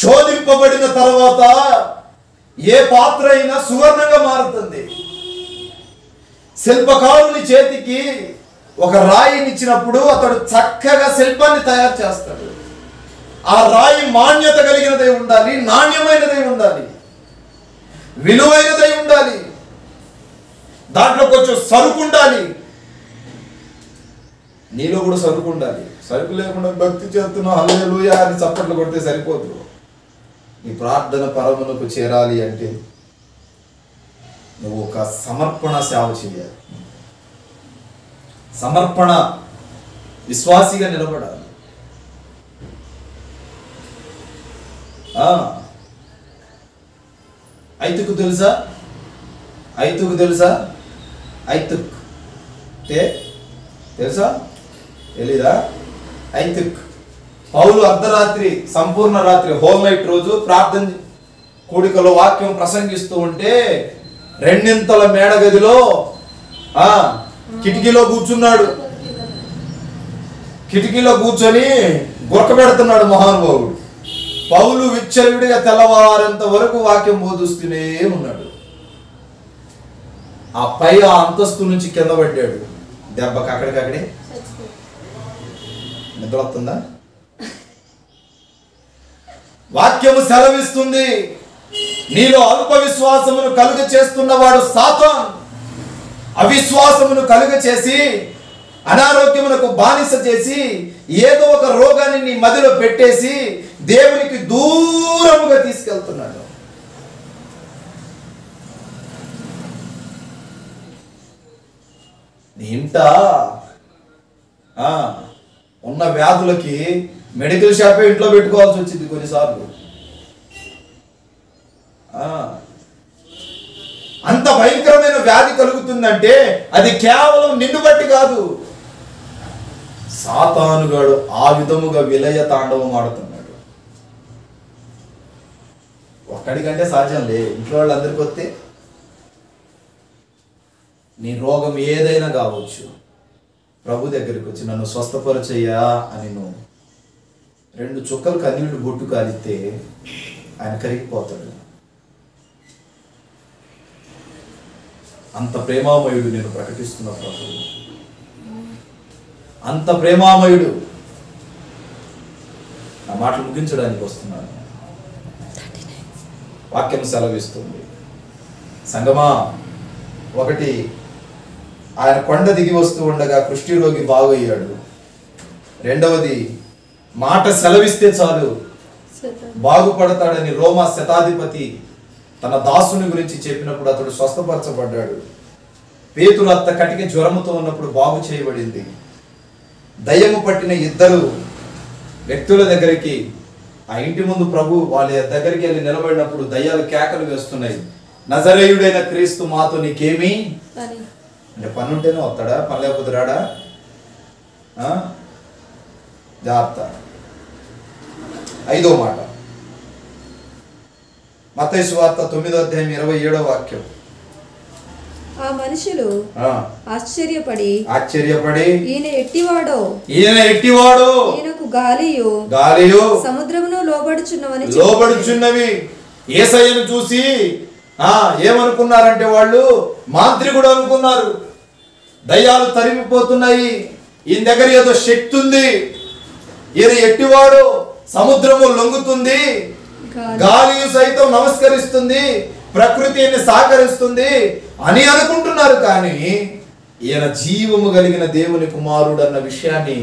శోధింపబడిన తర్వాత ఏ పాత్ర అయినా సువర్ణంగా మారుతుంది. శిల్పకారుని చేతికి ఒక రాయిని ఇచ్చినప్పుడు అతడు చక్కగా శిల్పాన్ని తయారు చేస్తాడు. ఆ రాయి మాన్యత కలిగినదై ఉండాలి, నాణ్యమైనదై ఉండాలి, విలువైనదై ఉండాలి, దాంట్లో కొంచెం సరుకు ఉండాలి. నీలో కూడా సరుకు ఉండాలి. సరుకు లేకుండా భక్తి చేస్తున్నావు హల్లెలూయా అని చప్పట్లు కొడితే సరిపోదు. నీ ప్రార్థన పరమునకు చేరాలి అంటే నువ్వు ఒక సమర్పణ సేవ చేయాలి, సమర్పణ విశ్వాసిగా నిలబడాలి. ఐతుకు తెలుసా? ఐతుకు తెలుసా? ఐతుక్ తెలుసా? తెలీదా? ఐతుక్ పౌలు అర్ధరాత్రి సంపూర్ణ రాత్రి హోల్ నైట్ రోజు ప్రార్థన కూడికలో వాక్యం ప్రసంగిస్తూ ఉంటే 2 మేడ గదిలో కిటికీలో కూర్చున్నాడు. కిటికీలో కూర్చొని గురక పెడుతున్నాడు మహానుభావుడు. పౌలు విచ్చలవిడిగా తెల్లవారంత వరకు వాక్యం బోధిస్తూనే ఉన్నాడు. ఆ పై అంతస్తు నుంచి కింద పడ్డాడు. దెబ్బకి అక్కడికక్కడే నిద్ర వస్తుందా? వాక్యము సెలవిస్తుంది, నీలో అల్ప విశ్వాసమును కలుగ చేస్తున్నవాడు సాతాను. అవిశ్వాసమును కలుగ చేసి అనారోగ్యమునకు బానిస చేసి ఏదో ఒక రోగాన్ని నీ మదిలో పెట్టేసి దేవునికి దూరముగా తీసుకెళ్తున్నాడు. నీ ఇంట ఉన్న వ్యాధులకి మెడికల్ షాపే ఇంట్లో పెట్టుకోవాల్సి వచ్చింది కొన్నిసార్లు. అంత భయంకరమైన వ్యాధి కలుగుతుందంటే అది కేవలం నిన్ను బట్టి కాదు, సాతానుగాడు ఆ విధముగా విలయ తాండవం ఆడుతున్నాడు. ఒక్కడికంటే సాధ్యం లే, ఇంట్లో వాళ్ళందరికీ వస్తే నీ రోగం ఏదైనా కావచ్చు, ప్రభు దగ్గరికి వచ్చి నన్ను స్వస్థపరచయ్యా అని నువ్వు 2 చుక్కలు కన్నీళ్లు బొట్టు కాలిస్తే ఆయన కరిగిపోతాడు. అంత ప్రేమామయుడు నేను ప్రకటిస్తున్నా ప్రభు, అంత ప్రేమామయుడు. నా మాటలు ముగించడానికి వస్తున్నాను. వాక్యం సెలవిస్తుంది, సంగమా, 1 ఆయన కొండ దిగి వస్తూ ఉండగా కుష్ఠరోగి బాగయ్యాడు. 2వది మాట సెలవిస్తే చాలు బాగుపడతాడని రోమా శతాధిపతి తన దాసుని గురించి చెప్పినప్పుడు అతడు స్వస్థపరచబడ్డాడు. పేతురు అత్త కటిక జ్వరముతో ఉన్నప్పుడు బాగు చేయబడింది. దయ్యము పట్టిన ఇద్దరు వ్యక్తుల దగ్గరికి, ఆ ఇంటి ముందు ప్రభు వాళ్ళ దగ్గరికి వెళ్ళి నిలబడినప్పుడు దయ్యాలు కేకలు వేస్తున్నాయి, నజరేయుడైన క్రీస్తు మాతో నీకేమి అంటే, పని ఉంటేనే వస్తాడా, పని లేకపోతే రాడా? జాగ్రత్త. 5వ మాట మత్తయి సువార్త 9వ అధ్యాయం 27వ వాక్యం. ఆ మనుషులు ఆశ్చర్యపడి ఈయన ఎట్టివాడో ఈయనకు గాలియు సముద్రమును లోబడుచున్నవి. యేసయ్యను చూసి ఏమనుకున్నారంటే వాళ్ళు మాంత్రికుడు అనుకున్నారు. దయ్యాలు తరిమిపోతున్నాయి, ఈయన దగ్గర ఏదో శక్తి ఉంది, ఈయన ఎట్టివాడు, సముద్రము లొంగుతుంది, గాలియు సైతం నమస్కరిస్తుంది, ప్రకృతి సహకరిస్తుంది అని అనుకుంటున్నారు. కానీ ఈయన జీవము కలిగిన దేవుని కుమారుడు అన్న విషయాన్ని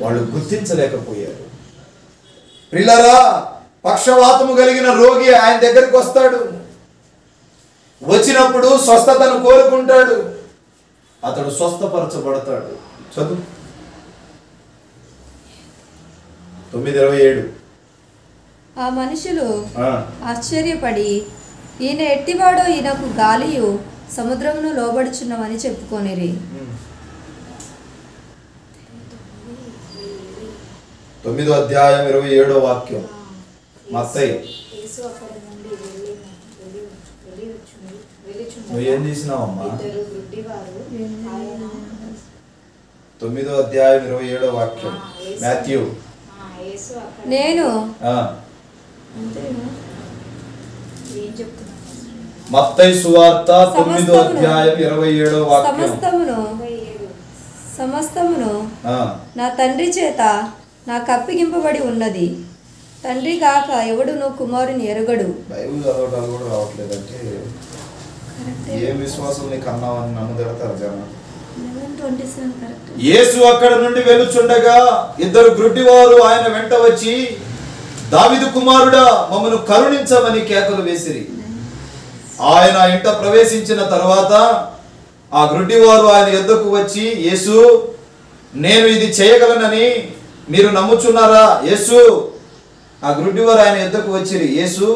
వాళ్ళు గుర్తించలేకపోయారు. ప్రియులారా, పక్షవాతము కలిగిన రోగి ఆయన దగ్గరికి వస్తాడు. వచ్చినప్పుడు స్వస్థతను కోరుకుంటాడు, అతడు స్వస్థపరచబడతాడు. చదువు 9:27. ఆ మనుషులు ఆశ్చర్యపడి ఈయన ఎట్టివాడో ఈయనకు గాలియు సముద్రమును లోబడుచున్నవని చెప్పుకొనిరి. 9వ అధ్యాయం 27వ వాక్యం. మత్తయి నువ్వు ఏం చేసినావమ్మా? 9వ అధ్యాయం 27వ వాక్యం. మాథ్యూ నేను మత్తయి సువార్త 9వ అధ్యాయం 27వ వాక్యం. సమస్తమును నా తండ్రి చేత నాకు అప్పగింపబడి ఉన్నది. తండ్రి కాక ఎవడును కుమారుని ఎరుగడు. బైబిల్ చదవటాలు కూడా రావట్లేదంటే ఏ విశ్వాసం నీకు అన్నావని నన్ను తిడతారు జనం. యేసు అక్కడ నుండి వెలుచుండగా ఇద్దరు గ్రుడ్డివారు ఆయన వెంట వచ్చి, దావీదు కుమారుడా మమ్మను కరుణించమని కేకలు వేసిరి. ఆయన ఇంట ప్రవేశించిన తరువాత ఆ గ్రుడ్డివారు ఆయన యొద్దకు వచ్చి, యేసు నేను ఇది చేయగలనని మీరు నమ్ముచున్నారా? యేసు ఆ గ్రుడ్డివారు ఆయన యొద్దకు వచ్చిరి. యేసు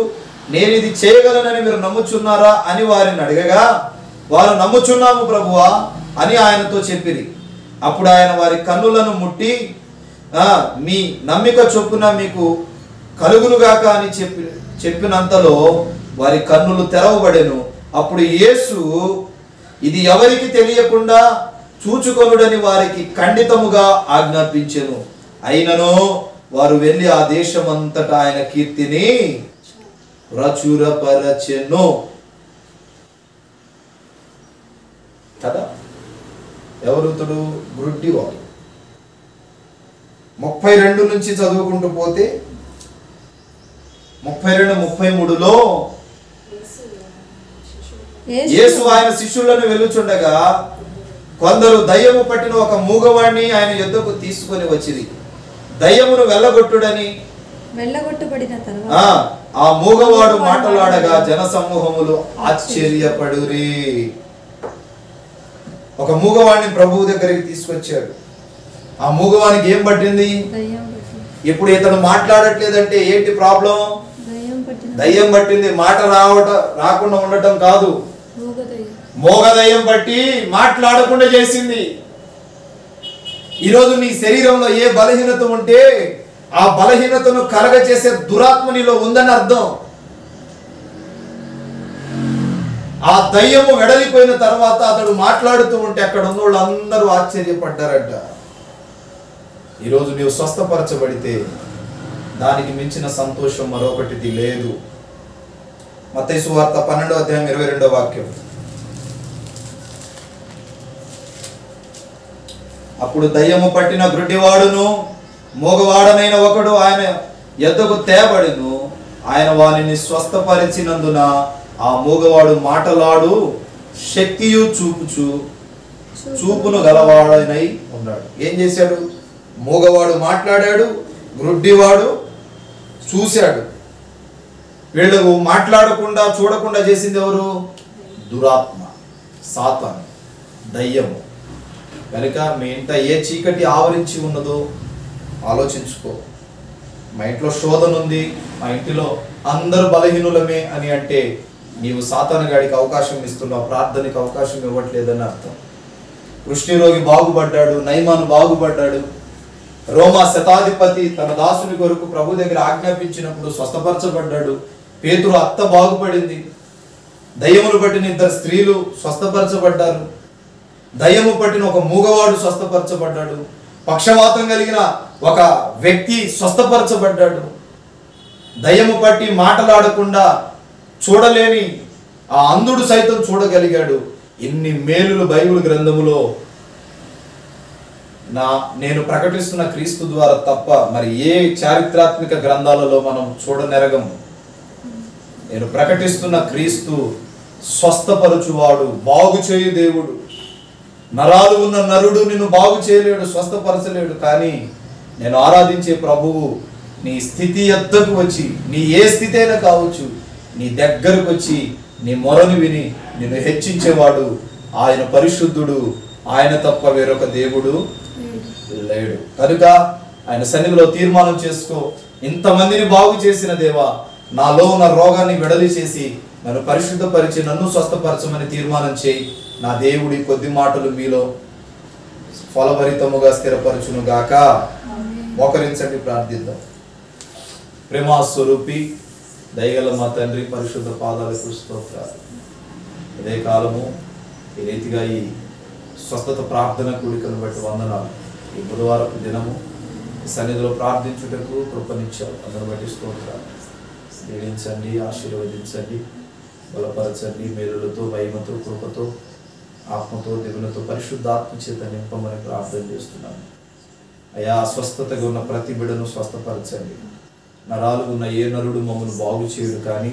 నేను ఇది చేయగలనని మీరు నమ్ముచున్నారా అని వారిని అడగగా, వారు నమ్ముచున్నాము ప్రభువా అని ఆయనతో చెప్పిరి. అప్పుడు ఆయన వారి కన్నులను ముట్టి, మీ నమ్మిక చొప్పున మీకు కలుగునుగాక అని చెప్పినంతలో వారి కన్నులు తెరవబడెను. అప్పుడు యేసు ఇది ఎవరికి తెలియకుండా చూచుకొనుడని వారికి ఖండితముగా ఆజ్ఞాపించెను. అయినను వారు వెళ్ళి ఆ దేశమంతటా ఆయన కీర్తిని ప్రచురపరచెను. కదా, ఎవరుతుడు? గ్రుడ్డివాడు. 32 నుంచి చదువుకుంటూ పోతే 32-33లో యేసు ఆయన శిష్యులను వెళ్ళుచుండగా కొందరు దయ్యము పట్టిన ఒక మూగవాణ్ణి ఆయన యొద్దకు తీసుకొని వచ్చింది. దయ్యమును వెళ్ళగొట్టబడిన తరువాత ఆ మూగవాడు మాట్లాడగా జన సమూహములు ఆశ్చర్యపడురి. ఒక మూగవాడిని ప్రభువు దగ్గరికి తీసుకొచ్చాడు. ఆ మూగవానికి ఏం పట్టింది? ఇప్పుడు ఇతను మాట్లాడట్లేదంటే ఏంటి ప్రాబ్లం? దయ్యం పట్టింది. మాట రాకుండా ఉండటం కాదు, మోగ దయ్యం పట్టి మాట్లాడకుండా చేసింది. ఈరోజు నీ శరీరంలో ఏ బలహీనత ఉంటే ఆ బలహీనతను కలగచేసే దురాత్మ నీలో ఉందని అర్థం. ఆ దయ్యము వెడలిపోయిన తర్వాత అతడు మాట్లాడుతూ ఉంటే అక్కడ ఉన్న వాళ్ళు అందరూ ఆశ్చర్యపడ్డారట. ఈరోజు నీవు స్వస్థపరచబడితే దానికి మించిన సంతోషం మరొకటిది లేదు. మత్తయి సువార్త 12వ అధ్యాయం 22వ వాక్యం. అప్పుడు దయ్యము పట్టిన గ్రుడ్డివాడును మోగవాడనైన ఒకడు ఆయన యొద్దకు తేబడెను. ఆయన వానిని స్వస్థపరిచినందున ఆ మూగవాడు మాటలాడు శక్తియు చూపును గలవాడనై ఉన్నాడు. ఏం చేశాడు? మూగవాడు మాట్లాడాడు, గ్రుడ్డివాడు చూశాడు. వీళ్ళు మాట్లాడకుండా చూడకుండా చేసింది ఎవరు? దురాత్మ, సాతాను, దయ్యము. కనుక మీ ఇంట ఏ చీకటి ఆవరించి ఉన్నదో ఆలోచించుకో. మా ఇంట్లో శోధన ఉంది, మా ఇంటిలో అందరూ బలహీనులమే అని అంటే నీవు సాతాను గాడికి అవకాశం ఇస్తున్నావు, ప్రార్థనకి అవకాశం ఇవ్వట్లేదని అర్థం. కుష్ఠరోగి బాగుపడ్డాడు, నయమాను బాగుపడ్డాడు. రోమా శతాధిపతి తన దాసుని కొరకు ప్రభు దగ్గర ఆజ్ఞాపించినప్పుడు స్వస్థపరచబడ్డాడు. పేతురు అత్త బాగుపడింది. దయ్యములు పట్టిన 2 స్త్రీలు స్వస్థపరచబడ్డారు. దయ్యము పట్టిన ఒక మూగవాడు స్వస్థపరచబడ్డాడు. పక్షవాతం కలిగిన ఒక వ్యక్తి స్వస్థపరచబడ్డాడు. దయ్యము పట్టి మాటలాడకుండా చూడలేని ఆ అంధుడు సైతం చూడగలిగాడు. ఇన్ని మేలులు బైబిల్ గ్రంథములో నేను ప్రకటిస్తున్న క్రీస్తు ద్వారా తప్ప మరి ఏ చారిత్రాత్మక గ్రంథాలలో మనం చూడనెరగం. నేను ప్రకటిస్తున్న క్రీస్తు స్వస్థపరచువాడు, బాగు చేయు దేవుడు. నరాలు ఉన్న నరుడు నిన్ను బాగు చేయలేడు, స్వస్థపరచలేడు. కానీ నేను ఆరాధించే ప్రభువు నీ స్థితి ఎద్దకు వచ్చి, నీ ఏ స్థితి అయినా కావచ్చు, నీ దగ్గరకు వచ్చి నీ మొరను విని నిన్ను హెచ్చించేవాడు. ఆయన పరిశుద్ధుడు, ఆయన తప్ప వేరొక దేవుడు లేడు. కనుక ఆయన సన్నిధిలో తీర్మానం చేసుకో, ఇంతమందిని బాగు చేసిన దేవా, నాలో ఉన్న రోగాన్ని విడలి చేసి నన్ను పరిశుద్ధపరిచి నన్ను స్వస్థపరచమని తీర్మానం చేయి. నా దేవుడి కొద్ది మాటలు మీలో ఫలభరితముగా స్థిరపరచును గాక. మోకరించండి, ప్రార్థిద్దాం. ప్రేమాస్వరూపి దయగల మా తండ్రి, పరిశుద్ధ పాదాలకు స్తోత్రాలు. ఇదే కాలము ఈ రీతిగా ఈ స్వస్థత ప్రార్థన కూడికను బట్టి వందనాలు. ఈ బుధవారపు దినము ఈ సన్నిధిలో ప్రార్థించుటకు కృపనిచ్చావు, అందును బట్టి స్తోత్రాలు. దీవించండి, ఆశీర్వదించండి, బలపరచండి. మేలులతో, మహిమతో, కృపతో, ఆత్మతో, దేవునితో, పరిశుద్ధాత్మ చేత నింపమని ప్రార్థన చేస్తున్నాను. అయా, అస్వస్థతగా ఉన్న ప్రతి బిడ్డను స్వస్థపరచండి. నరాలు ఉన్న ఏ నరుడు మమ్మల్ని బాగు చేయడు, కానీ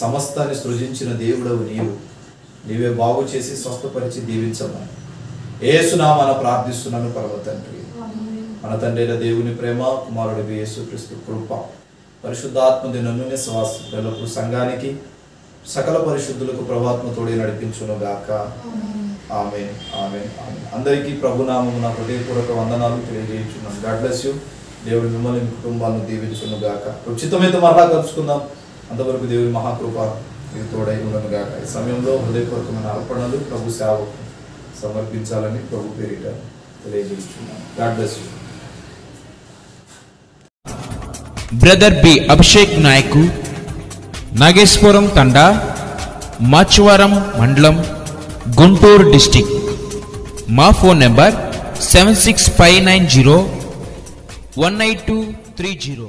సమస్తాన్ని సృజించిన దేవుడవు నీవే బాగు చేసి స్వస్థపరిచి దీవించమని యేసునామమున ప్రార్థిస్తున్నాను పరమ తండ్రి. మన తండ్రి అయిన దేవుని ప్రేమ, కుమారుడు యేసుక్రీస్తు కృప, పరిశుద్ధాత్మ దినను నివాస సంఘానికి సకల పరిశుద్ధులకు ప్రభాత్మ తోడే నడిపించును గాక. ఆమేన్, ఆమేన్, ఆమేన్. అందరికీ ప్రభునామమున హృదయపూర్వక వందనాలు తెలియజేస్తున్నాను. God bless you. దేవుడు మిమ్మల్ని, మీ కుటుంబాలను దీవించును గాక. ఉచితమైతే మరలా కలుసుకుందాం. అంతవరకు దేవుని మహాకృప మీకు తోడై ఉండను గాక. ఈ సమయంలో హృదయపూర్వకమైన అర్పణలు ప్రభు సేవకు సమర్పించాలని ప్రభు పేరిట తెలియజేస్తున్నాను. God bless you. Brother B Abhishek Nayak, Nageswaram తండా, మాచవరం మండలం, గుంటూరు డిస్టిక్. మా ఫోన్ నెంబర్ 7659018230.